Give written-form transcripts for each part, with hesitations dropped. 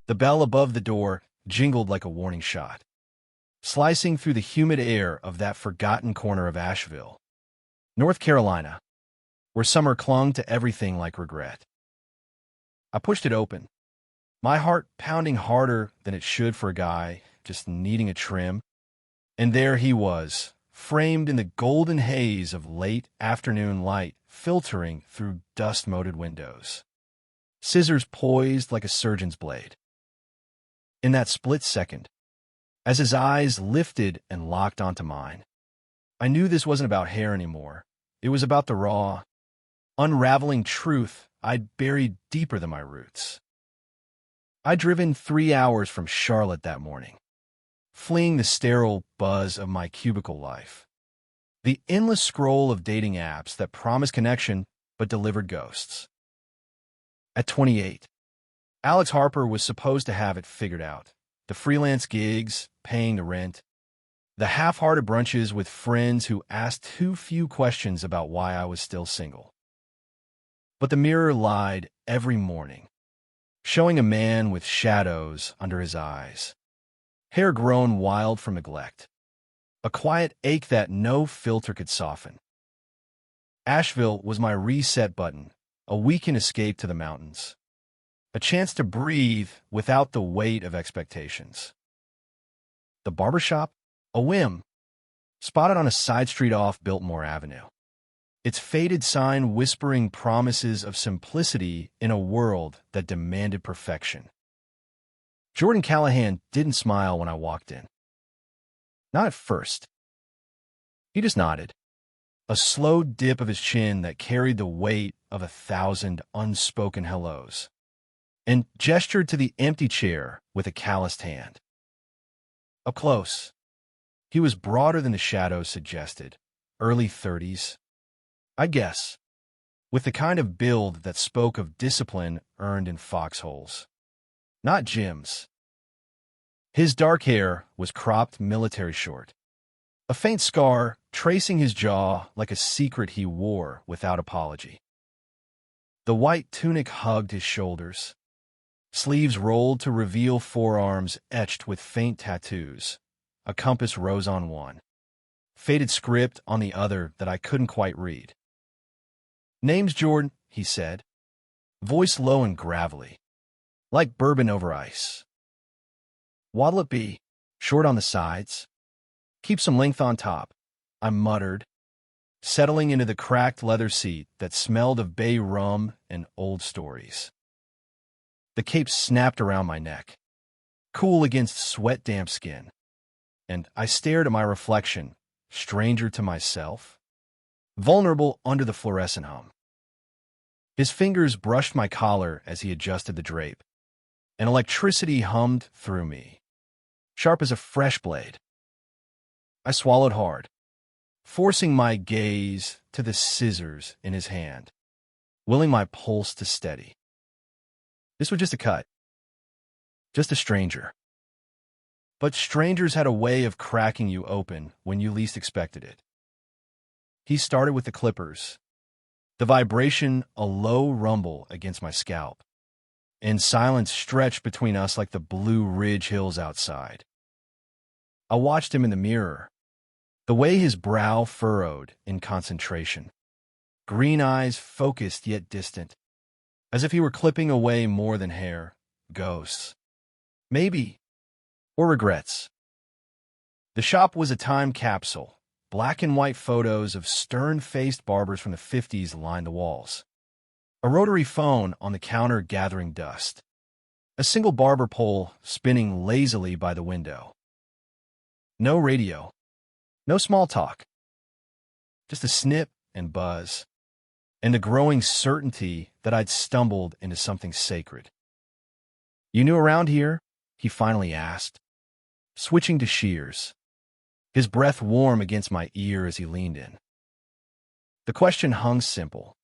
The bell above the door jingled like a warning shot, slicing through the humid air of that forgotten corner of Asheville, North Carolina, where summer clung to everything like regret. I pushed it open, my heart pounding harder than it should for a guy just needing a trim. And there he was, framed in the golden haze of late afternoon light filtering through dust-moted windows. Scissors poised like a surgeon's blade. In that split second, as his eyes lifted and locked onto mine, I knew this wasn't about hair anymore. It was about the raw, unraveling truth I'd buried deeper than my roots. I'd driven 3 hours from Charlotte that morning, fleeing the sterile buzz of my cubicle life, the endless scroll of dating apps that promised connection but delivered ghosts. At 28, Alex Harper was supposed to have it figured out. The freelance gigs, paying the rent, the half-hearted brunches with friends who asked too few questions about why I was still single. But the mirror lied every morning, showing a man with shadows under his eyes, hair grown wild from neglect, a quiet ache that no filter could soften. Asheville was my reset button, a weekend escape to the mountains, a chance to breathe without the weight of expectations. The barbershop? A whim, spotted on a side street off Biltmore Avenue, its faded sign whispering promises of simplicity in a world that demanded perfection. Jordan Callahan didn't smile when I walked in. Not at first. He just nodded, a slow dip of his chin that carried the weight of 1,000 unspoken hellos, and gestured to the empty chair with a calloused hand. Up close, he was broader than the shadows suggested, early 30s, I guess, with the kind of build that spoke of discipline earned in foxholes, not gyms. His dark hair was cropped military short, a faint scar tracing his jaw like a secret he wore without apology. The white tunic hugged his shoulders, sleeves rolled to reveal forearms etched with faint tattoos, a compass rose on one, faded script on the other that I couldn't quite read. "Name's Jordan," he said, voice low and gravelly, like bourbon over ice. "What'll it be? Short on the sides? Keep some length on top," I muttered, settling into the cracked leather seat that smelled of bay rum and old stories. The cape snapped around my neck, cool against sweat-damp skin, and I stared at my reflection, stranger to myself, vulnerable under the fluorescent hum. His fingers brushed my collar as he adjusted the drape, and electricity hummed through me, sharp as a fresh blade. I swallowed hard, forcing my gaze to the scissors in his hand, willing my pulse to steady. This was just a cut, just a stranger. But strangers had a way of cracking you open when you least expected it. He started with the clippers, the vibration a low rumble against my scalp, and silence stretched between us like the Blue Ridge Hills outside. I watched him in the mirror, the way his brow furrowed in concentration, green eyes focused yet distant, as if he were clipping away more than hair, ghosts. Maybe. Or regrets. The shop was a time capsule. Black and white photos of stern-faced barbers from the 50s lined the walls. A rotary phone on the counter gathering dust. A single barber pole spinning lazily by the window. No radio. No small talk. Just a snip and buzz, and the growing certainty that I'd stumbled into something sacred. "You new around here?" he finally asked, switching to shears, his breath warm against my ear as he leaned in. The question hung simple,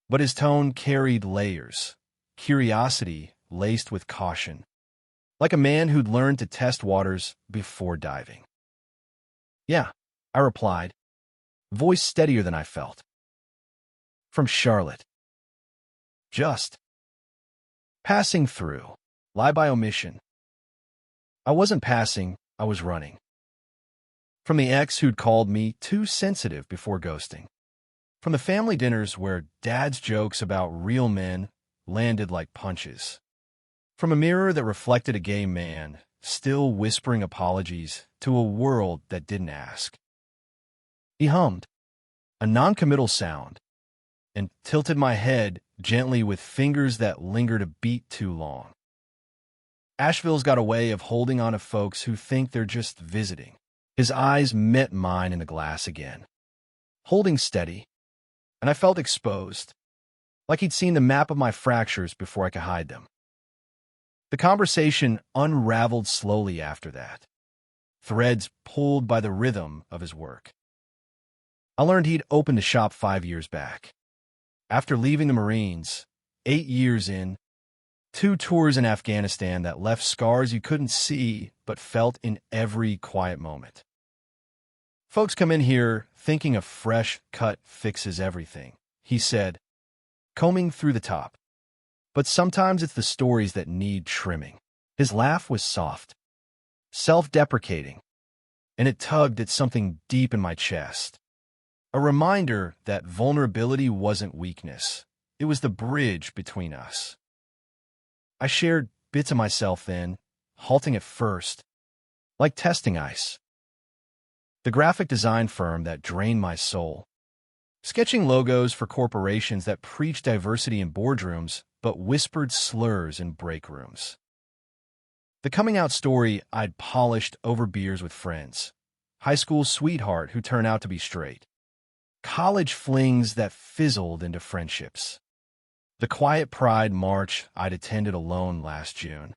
but his tone carried layers, curiosity laced with caution, like a man who'd learned to test waters before diving. "Yeah," I replied, voice steadier than I felt. "From Charlotte. Just passing through." Lie by omission. I wasn't passing, I was running. From the ex who'd called me too sensitive before ghosting. From the family dinners where dad's jokes about real men landed like punches. From a mirror that reflected a gay man, still whispering apologies to a world that didn't ask. He hummed, a non-committal sound, and tilted my head gently with fingers that lingered a beat too long. Asheville's got a way of holding on to folks who think they're just visiting. His eyes met mine in the glass again, holding steady, and I felt exposed, like he'd seen the map of my fractures before I could hide them. The conversation unraveled slowly after that, threads pulled by the rhythm of his work. I learned he'd opened a shop 5 years back. After leaving the Marines, 8 years in, 2 tours in Afghanistan that left scars you couldn't see but felt in every quiet moment. Folks come in here thinking a fresh cut fixes everything, he said, combing through the top. But sometimes it's the stories that need trimming. His laugh was soft, self-deprecating, and it tugged at something deep in my chest. A reminder that vulnerability wasn't weakness. It was the bridge between us. I shared bits of myself then, halting at first, like testing ice. The graphic design firm that drained my soul. Sketching logos for corporations that preached diversity in boardrooms but whispered slurs in break rooms. The coming out story I'd polished over beers with friends. High school sweetheart who turned out to be straight. College flings that fizzled into friendships. The quiet pride march I'd attended alone last June.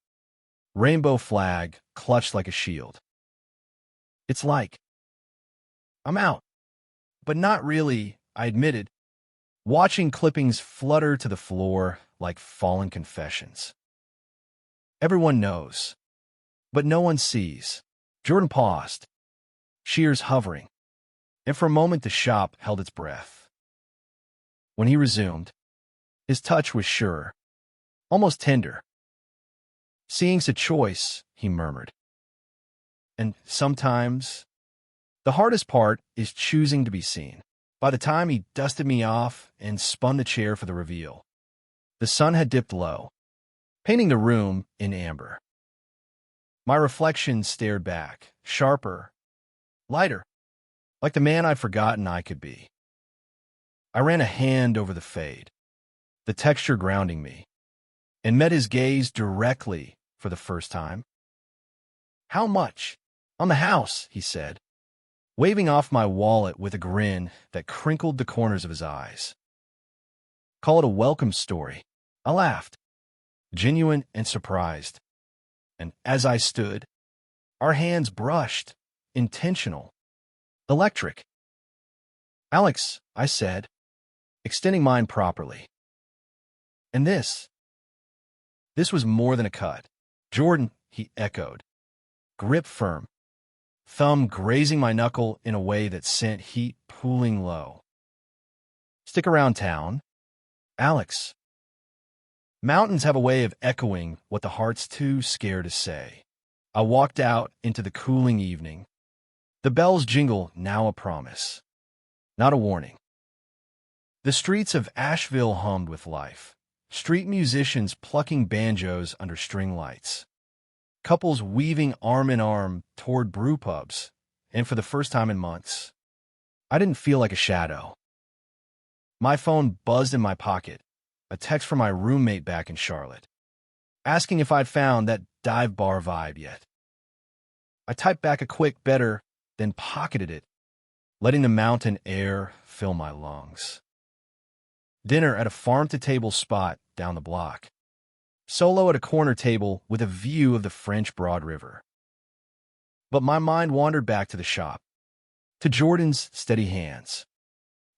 Rainbow flag clutched like a shield. It's like, I'm out, but not really, I admitted, watching clippings flutter to the floor like fallen confessions. Everyone knows, but no one sees. Jordan paused, shears hovering, and for a moment the shop held its breath. When he resumed, his touch was sure, almost tender. Seeing's a choice, he murmured. And sometimes, the hardest part is choosing to be seen. By the time he dusted me off and spun the chair for the reveal, the sun had dipped low, painting the room in amber. My reflection stared back, sharper, lighter, like the man I'd forgotten I could be. I ran a hand over the fade, the texture grounding me, and met his gaze directly for the first time. How much? On the house, he said, waving off my wallet with a grin that crinkled the corners of his eyes. Call it a welcome story. I laughed, genuine and surprised. And as I stood, our hands brushed, intentional, electric. Alex, I said, extending mine properly. And this was more than a cut. Jordan, he echoed, grip firm, thumb grazing my knuckle in a way that sent heat pooling low. Stick around town, Alex. Mountains have a way of echoing what the heart's too scared to say. I walked out into the cooling evening. The bell's jingle now a promise, not a warning. The streets of Asheville hummed with life. Street musicians plucking banjos under string lights. Couples weaving arm in arm toward brew pubs. And for the first time in months, I didn't feel like a shadow. My phone buzzed in my pocket. A text from my roommate back in Charlotte, asking if I'd found that dive bar vibe yet. I typed back a quick better, then pocketed it, letting the mountain air fill my lungs. Dinner at a farm-to-table spot down the block. Solo at a corner table with a view of the French Broad River. But my mind wandered back to the shop, to Jordan's steady hands,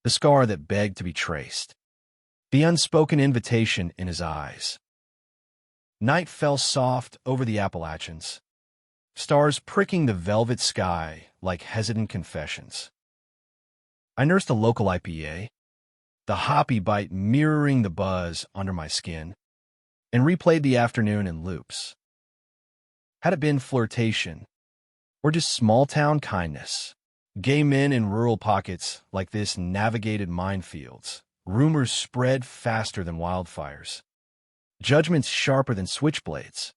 the scar that begged to be traced. The unspoken invitation in his eyes. Night fell soft over the Appalachians, stars pricking the velvet sky like hesitant confessions. I nursed a local IPA, the hoppy bite mirroring the buzz under my skin, and replayed the afternoon in loops. Had it been flirtation, or just small-town kindness? Gay men in rural pockets like this navigated minefields. Rumors spread faster than wildfires. Judgments sharper than switchblades.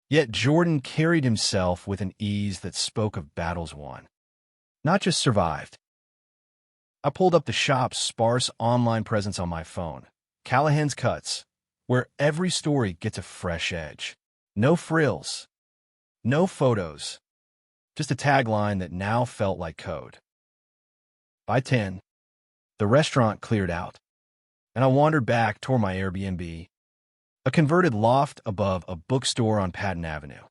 Yet Jordan carried himself with an ease that spoke of battles won, not just survived. I pulled up the shop's sparse online presence on my phone. Callahan's Cuts, where every story gets a fresh edge. No frills, no photos, just a tagline that now felt like code. By 10, the restaurant cleared out, and I wandered back toward my Airbnb, a converted loft above a bookstore on Patton Avenue.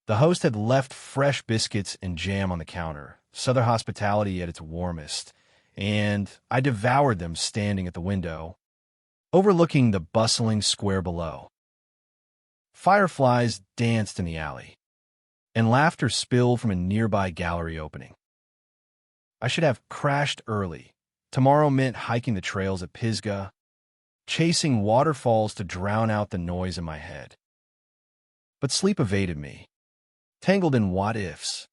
The host had left fresh biscuits and jam on the counter, Southern hospitality at its warmest, and I devoured them standing at the window, overlooking the bustling square below. Fireflies danced in the alley, and laughter spilled from a nearby gallery opening. I should have crashed early. Tomorrow meant hiking the trails at Pisgah, chasing waterfalls to drown out the noise in my head. But sleep evaded me, tangled in what-ifs.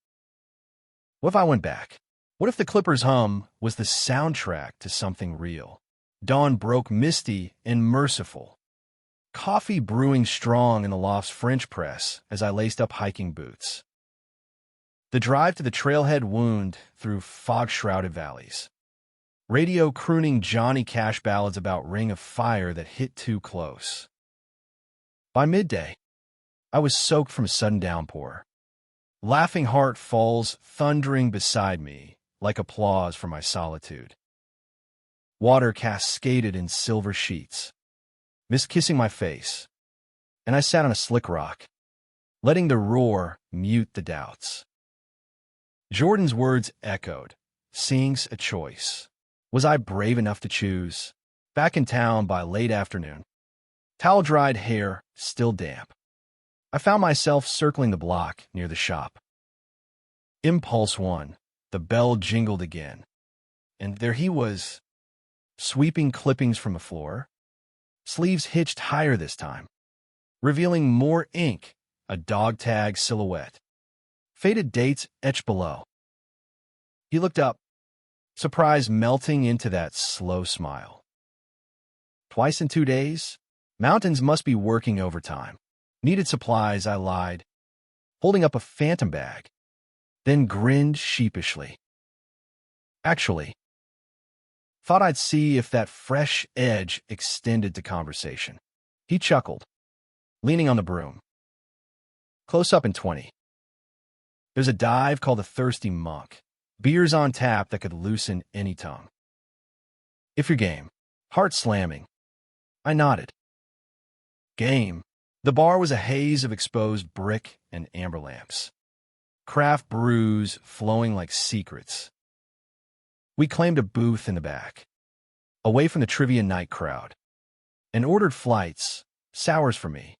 What if I went back? What if the Clippers' hum was the soundtrack to something real? Dawn broke misty and merciful, coffee brewing strong in the loft's French press as I laced up hiking boots. The drive to the trailhead wound through fog-shrouded valleys. Radio crooning Johnny Cash ballads about Ring of Fire that hit too close. By midday, I was soaked from a sudden downpour. Laughing Heart Falls thundering beside me like applause for my solitude. Water cascaded in silver sheets, miskissing my face, and I sat on a slick rock, letting the roar mute the doubts. Jordan's words echoed, "Seeing's a choice." Was I brave enough to choose? Back in town by late afternoon, towel-dried hair still damp, I found myself circling the block near the shop. Impulse won. The bell jingled again, and there he was, sweeping clippings from the floor, sleeves hitched higher this time, revealing more ink, a dog-tag silhouette. Faded dates etched below. He looked up, surprise melting into that slow smile. Twice in 2 days? Mountains must be working overtime. Needed supplies, I lied, holding up a phantom bag, then grinned sheepishly. Actually, thought I'd see if that fresh edge extended to conversation. He chuckled, leaning on the broom. Close up in 20. There's a dive called the Thirsty Monk. Beers on tap that could loosen any tongue. If you're game. Heart slamming. I nodded. Game. The bar was a haze of exposed brick and amber lamps. Craft brews flowing like secrets. We claimed a booth in the back, away from the trivia night crowd, and ordered flights, sours for me,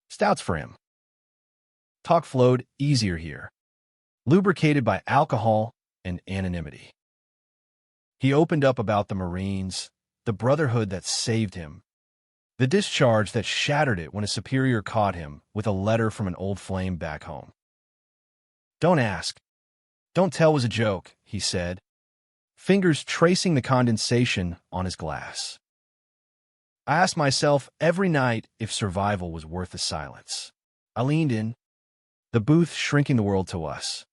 stouts for him. Talk flowed easier here, lubricated by alcohol and anonymity. He opened up about the Marines, the brotherhood that saved him, the discharge that shattered it when a superior caught him with a letter from an old flame back home. Don't ask. Don't tell was a joke, he said, fingers tracing the condensation on his glass. I asked myself every night if survival was worth the silence. I leaned in, the booth shrinking the world to us.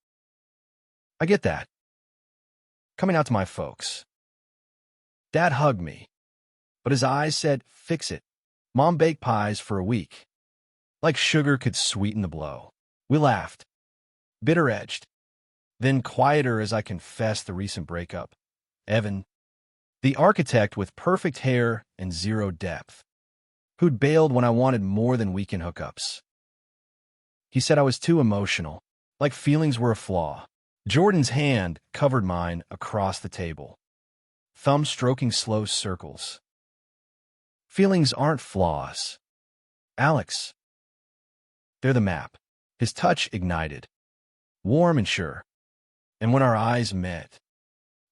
I get that. Coming out to my folks. Dad hugged me, but his eyes said, "Fix it. Mom baked pies for a week." Like sugar could sweeten the blow. We laughed, bitter-edged, then quieter as I confessed the recent breakup. Evan, the architect with perfect hair and zero depth, who'd bailed when I wanted more than weekend hookups. He said I was too emotional, like feelings were a flaw. Jordan's hand covered mine across the table, thumb stroking slow circles. Feelings aren't flaws, Alex. They're the map. His touch ignited, warm and sure. And when our eyes met,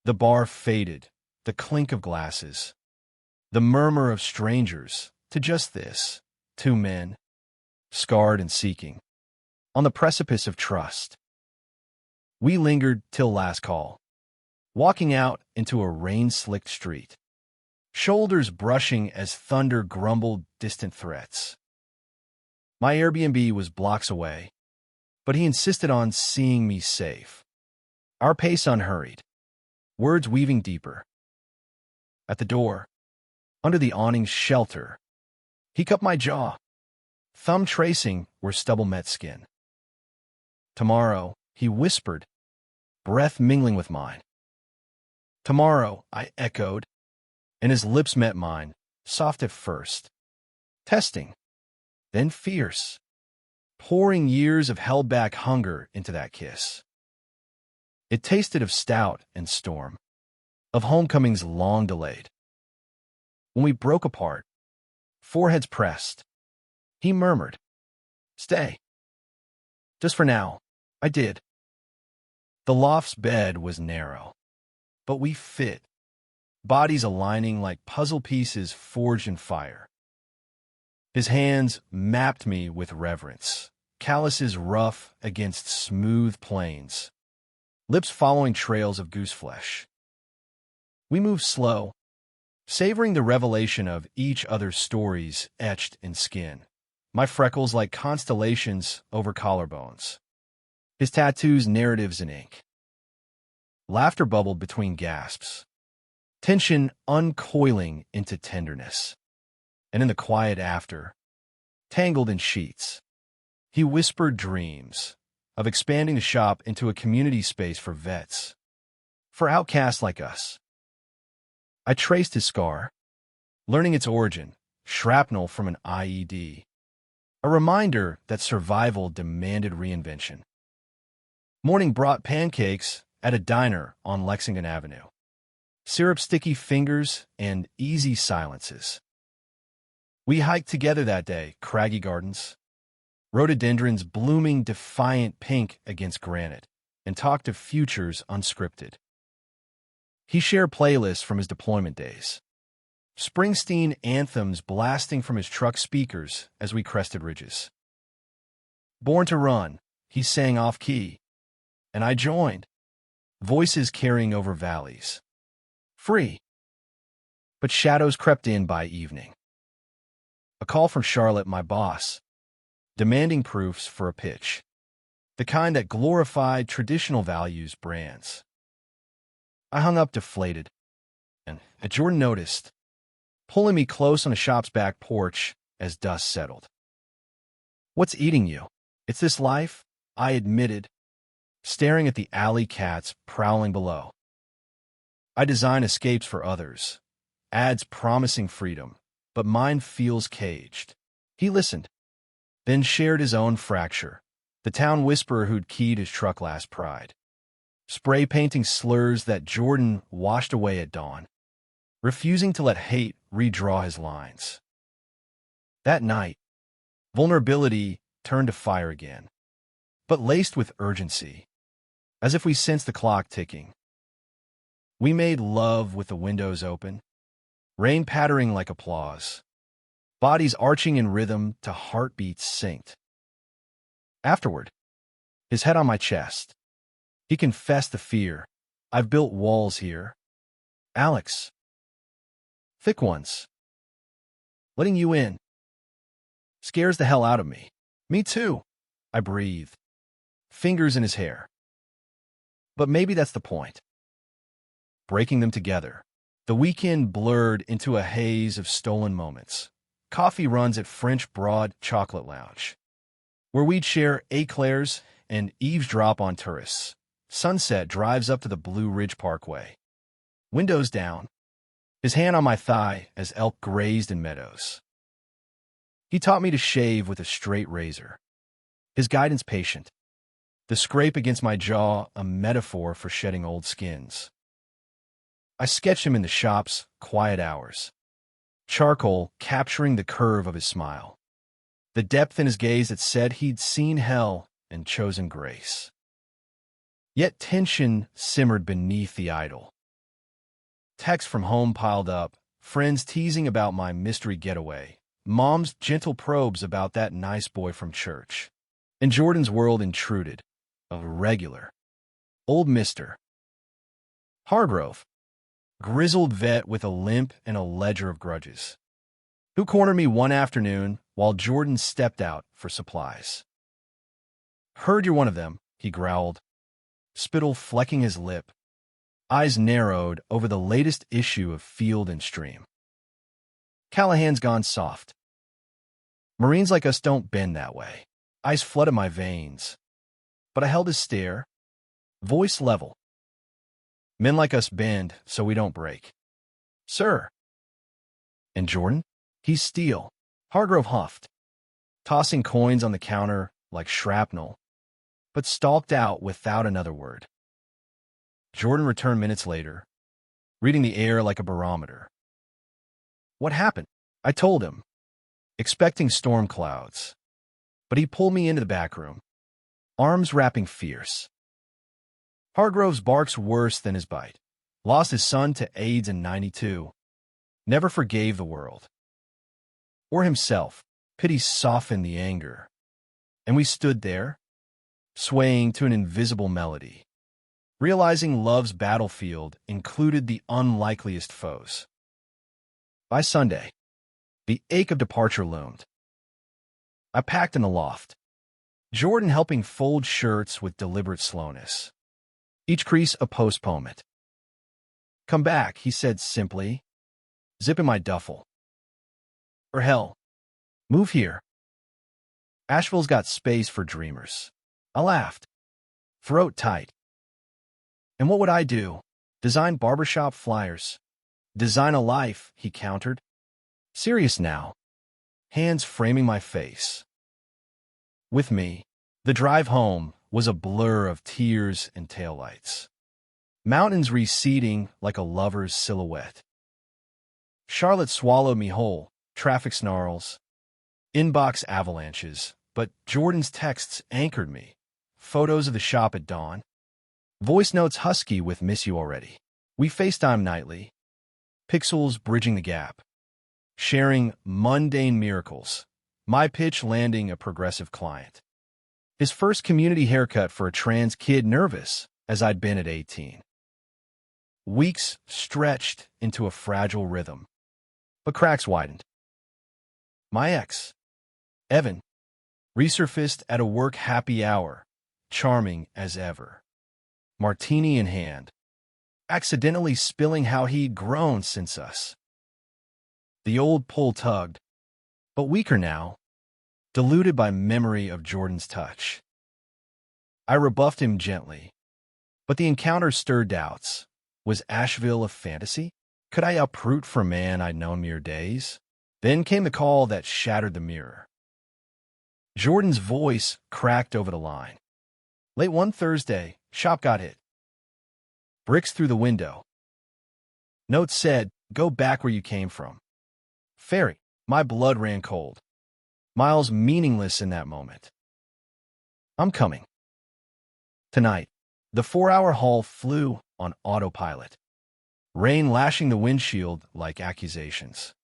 the bar faded, the clink of glasses, the murmur of strangers to just this, two men, scarred and seeking, on the precipice of trust. We lingered till last call, walking out into a rain-slicked street, shoulders brushing as thunder grumbled distant threats. My Airbnb was blocks away, but he insisted on seeing me safe. Our pace unhurried, words weaving deeper. At the door, under the awning's shelter, he cupped my jaw, thumb tracing where stubble met skin. Tomorrow, he whispered, breath mingling with mine. Tomorrow, I echoed, and his lips met mine, soft at first, testing, then fierce, pouring years of held-back hunger into that kiss. It tasted of stout and storm, of homecomings long delayed. When we broke apart, foreheads pressed, he murmured, "Stay." Just for now, I did. The loft's bed was narrow, but we fit, bodies aligning like puzzle pieces forged in fire. His hands mapped me with reverence, calluses rough against smooth plains, lips following trails of goose flesh. We moved slow, savoring the revelation of each other's stories etched in skin, my freckles like constellations over collarbones, his tattoos narratives in ink. Laughter bubbled between gasps, tension uncoiling into tenderness. And in the quiet after, tangled in sheets, he whispered dreams of expanding the shop into a community space for vets, for outcasts like us. I traced his scar, learning its origin, shrapnel from an IED, a reminder that survival demanded reinvention. Morning brought pancakes at a diner on Lexington Avenue, syrup-sticky fingers and easy silences. We hiked together that day, craggy gardens, rhododendrons blooming defiant pink against granite, and talked of futures unscripted. He shared playlists from his deployment days, Springsteen anthems blasting from his truck speakers as we crested ridges. Born to Run, he sang off-key, and I joined, voices carrying over valleys. Free. But shadows crept in by evening. A call from Charlotte, my boss, demanding proofs for a pitch, the kind that glorified traditional values brands. I hung up deflated, and Jordan noticed, pulling me close on the shop's back porch as dust settled. "What's eating you? It's this life," I admitted, staring at the alley cats prowling below. I design escapes for others, ads promising freedom, but mine feels caged. He listened, then shared his own fracture, the town whisperer who'd keyed his truck last pride, spray painting slurs that Jordan washed away at dawn, refusing to let hate redraw his lines. That night, vulnerability turned to fire again, but laced with urgency, as if we sensed the clock ticking. We made love with the windows open, rain pattering like applause, bodies arching in rhythm to heartbeats synced. Afterward, his head on my chest, he confessed the fear. "I've built walls here, Alex. Thick ones. Letting you in scares the hell out of me." "Me too," I breathed, fingers in his hair. But maybe that's the point. Breaking them together, the weekend blurred into a haze of stolen moments. Coffee runs at French Broad Chocolate Lounge, where we'd share eclairs and eavesdrop on tourists. Sunset drives up to the Blue Ridge Parkway. Windows down, his hand on my thigh as elk grazed in meadows. He taught me to shave with a straight razor, his guidance patient, the scrape against my jaw a metaphor for shedding old skins. I sketched him in the shop's quiet hours, charcoal capturing the curve of his smile, the depth in his gaze that said he'd seen hell and chosen grace. Yet tension simmered beneath the idol. Texts from home piled up, friends teasing about my mystery getaway, Mom's gentle probes about that nice boy from church. And Jordan's world intruded. A regular. Old Mr. Hargrove. Grizzled vet with a limp and a ledger of grudges. Who cornered me one afternoon while Jordan stepped out for supplies. "Heard you're one of them," he growled, spittle flecking his lip, eyes narrowed over the latest issue of Field and Stream. Callahan's gone soft. Marines like us don't bend that way. Ice flooded my veins, but I held his stare, voice level. Men like us bend so we don't break. Sir. And Jordan? He's steel. Hargrove huffed, tossing coins on the counter like shrapnel, but stalked out without another word. Jordan returned minutes later, reading the air like a barometer. What happened? I told him, expecting storm clouds, but he pulled me into the back room, arms wrapping fierce. Hargrove's bark's worse than his bite. Lost his son to AIDS in '92. Never forgave the world. Or himself. Pity softened the anger. And we stood there, swaying to an invisible melody, realizing love's battlefield included the unlikeliest foes. By Sunday, the ache of departure loomed. I packed in the loft, Jordan helping fold shirts with deliberate slowness, each crease a postponement. Come back, he said simply, zipping my duffel. Or hell, move here. Asheville's got space for dreamers. I laughed, throat tight. And what would I do? Design barbershop flyers. Design a life, he countered. Serious now, hands framing my face. With me, the drive home was a blur of tears and taillights. Mountains receding like a lover's silhouette. Charlotte swallowed me whole, traffic snarls, inbox avalanches, but Jordan's texts anchored me. Photos of the shop at dawn. Voice notes husky with "miss you already." We FaceTime nightly, pixels bridging the gap, sharing mundane miracles, my pitch landing a progressive client. His first community haircut for a trans kid, nervous as I'd been at 18. Weeks stretched into a fragile rhythm, but cracks widened. My ex, Evan, resurfaced at a work happy hour, charming as ever. Martini in hand, accidentally spilling how he'd grown since us. The old pull tugged, but weaker now, diluted by memory of Jordan's touch. I rebuffed him gently, but the encounter stirred doubts. Was Asheville a fantasy? Could I uproot for a man I'd known mere days? Then came the call that shattered the mirror. Jordan's voice cracked over the line. Late one Thursday, shop got hit. Bricks through the window. Note said, go back where you came from. Ferry. My blood ran cold. Miles meaningless in that moment. I'm coming. Tonight, the 4-hour haul flew on autopilot. Rain lashing the windshield like accusations.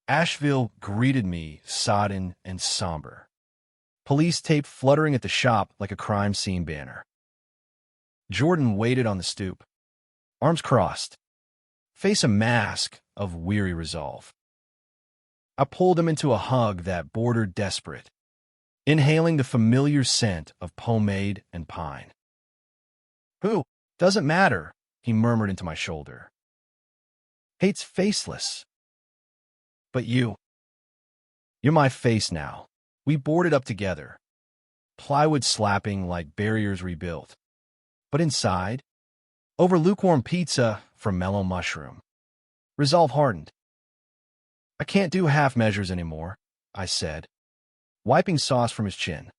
Asheville greeted me sodden and somber. Police tape fluttering at the shop like a crime scene banner. Jordan waited on the stoop, arms crossed, face a mask of weary resolve. I pulled him into a hug that bordered desperate, inhaling the familiar scent of pomade and pine. Who? Doesn't matter, he murmured into my shoulder. Hate's faceless. But you're my face now. We boarded up together, plywood slapping like barriers rebuilt. But inside, over lukewarm pizza from mellow mushroom, resolve hardened. I can't do half measures anymore, I said, wiping sauce from his chin.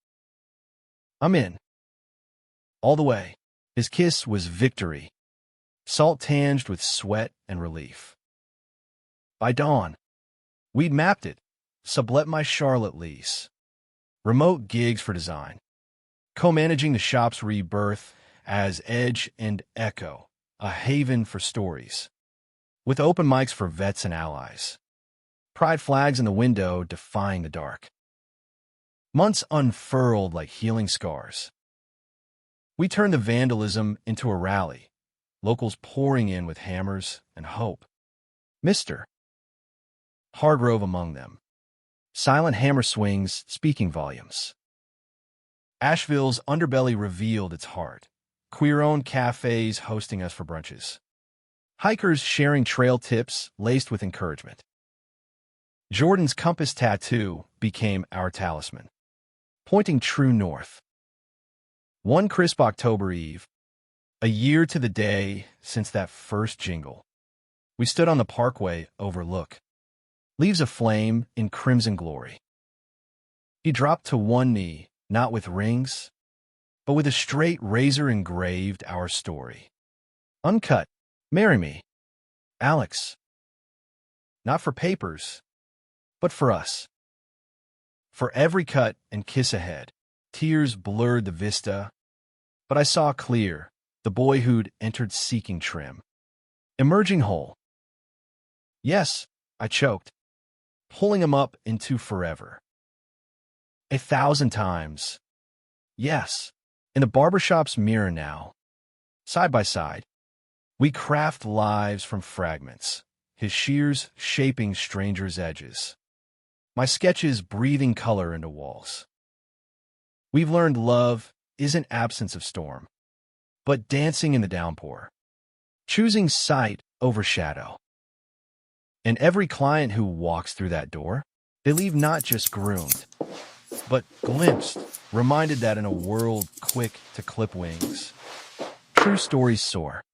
I'm in. All the way. His kiss was victory, salt-tinged with sweat and relief. By dawn, we'd mapped it, sublet my Charlotte lease, remote gigs for design, co-managing the shop's rebirth as Edge and Echo, a haven for stories, with open mics for vets and allies. Pride flags in the window defying the dark. Months unfurled like healing scars. We turned the vandalism into a rally, locals pouring in with hammers and hope. Mr. Hargrove among them. Silent hammer swings speaking volumes. Asheville's underbelly revealed its heart. Queer-owned cafes hosting us for brunches. Hikers sharing trail tips laced with encouragement. Jordan's compass tattoo became our talisman, pointing true north. One crisp October eve, a year to the day since that first jingle, we stood on the parkway overlook, leaves aflame in crimson glory. He dropped to one knee, not with rings, but with a straight razor engraved our story. Uncut, marry me, Alex. Not for papers, but for us. For every cut and kiss ahead, tears blurred the vista, but I saw clear the boy who'd entered seeking trim, emerging whole. Yes, I choked, pulling him up into forever. 1,000 times. Yes, in the barbershop's mirror now, side by side, we craft lives from fragments, his shears shaping strangers' edges, my sketches breathing color into walls. We've learned love isn't absence of storm, but dancing in the downpour, choosing sight over shadow. And every client who walks through that door, they leave not just groomed, but glimpsed, reminded that in a world quick to clip wings, true stories soar.